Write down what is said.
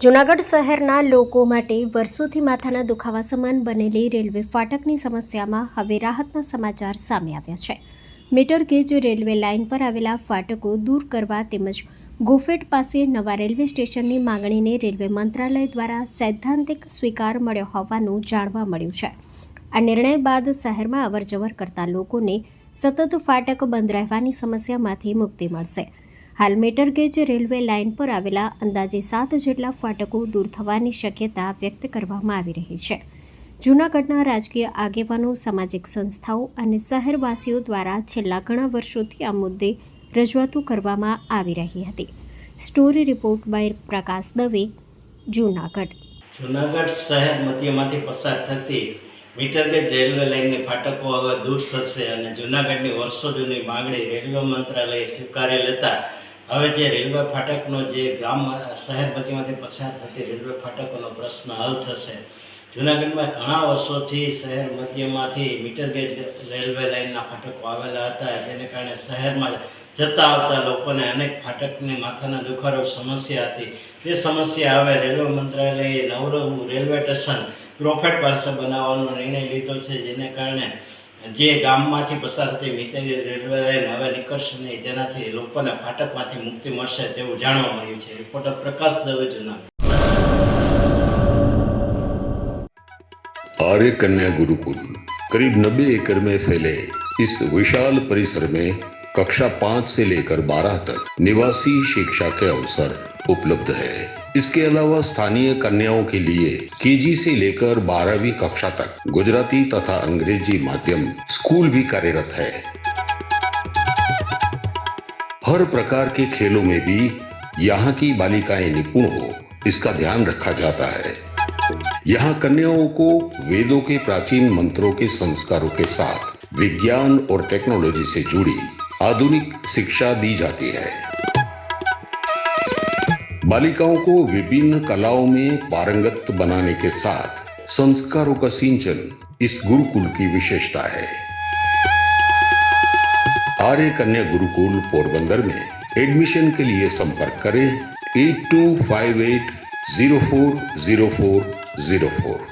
જૂનાગઢ શહેરના લોકો માટે વર્ષોથી માથાના દુખાવા સમાન બનેલી રેલવે ફાટકની સમસ્યામાં હવે રાહતના સમાચાર સામે આવ્યા છે. મીટર ગેજ રેલવે લાઇન પર આવેલા ફાટકો દૂર કરવા તેમજ ગોફેટ પાસે નવા રેલવે સ્ટેશનની માંગણીને રેલવે મંત્રાલય દ્વારા સૈદ્ધાંતિક સ્વીકાર મળ્યો હોવાનું જાણવા મળ્યું છે. આ નિર્ણય બાદ શહેરમાં અવરજવર કરતા લોકોને સતત ફાટક બંધ રહેવાની સમસ્યામાંથી મુક્તિ મળશે. હાલ મીટર ગેજ રેલવે લાઇન પર આવેલા અંદાજે 7 જેટલા ફાટકો દૂર થવાની શક્યતા વ્યક્ત કરવામાં આવી રહી છે. જૂનાગઢના રાજકીય આગેવાનો, સામાજિક સંસ્થાઓ અને શહેરવાસીઓ દ્વારા છેલ્લા ઘણા વર્ષોથી આ મુદ્દે રજૂઆતો કરવામાં આવી રહી હતી. સ્ટોરી રિપોર્ટ બાય પ્રકાશ દવે, જૂનાગઢ. જૂનાગઢ શહેર મધ્યમાંથી પસાર થતી મીટર ગેજ રેલવે લાઇનની ફાટકો હવે દૂર થશે અને જૂનાગઢની વર્ષો જૂની માગણી રેલવે મંત્રાલયે સ્વીકારી લેતા હવે જે રેલવે ફાટકનો જે શહેર મધ્યમાંથી પસાર થતી રેલવે ફાટકોનો પ્રશ્ન હલ થશે. જૂનાગઢમાં ઘણા વર્ષોથી શહેર મધ્યમાંથી મીટર ગેજ રેલવે લાઇનના ફાટકો આવેલા હતા, જેને કારણે શહેરમાં જતા આવતા લોકોને અનેક ફાટકની માથાના દુખારો સમસ્યા હતી. જે સમસ્યા હવે રેલવે મંત્રાલયે નવરું રેલવે સ્ટેશન ગોફેટ પાસે બનાવવાનો નિર્ણય લીધો છે, જેને કારણે જે ગામમાંથી પસાર થતી મીટર ગેજ રેલવે લાઇન હવે નીકળશે નહીં, તેનાથી લોકોને ફાટકમાંથી મુક્તિ મળશે તેવું જાણવા મળ્યું છે. રિપોર્ટર પ્રકાશ દવે, જૂનાગઢ. आर्य कन्या गुरुकुल करीब 90 एकड़ में फैले इस विशाल परिसर में कक्षा 5 से लेकर 12 तक निवासी शिक्षा के अवसर उपलब्ध है. इसके अलावा स्थानीय कन्याओं के लिए केजी से लेकर 12वीं कक्षा तक गुजराती तथा अंग्रेजी माध्यम स्कूल भी कार्यरत है. हर प्रकार के खेलों में भी यहाँ की बालिकाएं निपुण हो, इसका ध्यान रखा जाता है. यहाँ कन्याओं को वेदों के प्राचीन मंत्रों के संस्कारों के साथ विज्ञान और टेक्नोलॉजी से जुड़ी आधुनिक शिक्षा दी जाती है. बालिकाओं को विभिन्न कलाओं में पारंगत बनाने के साथ संस्कारों का सिंचन इस गुरुकुल की विशेषता है. आर्य कन्या गुरुकुल पोरबंदर में एडमिशन के लिए संपर्क करें 8258040404.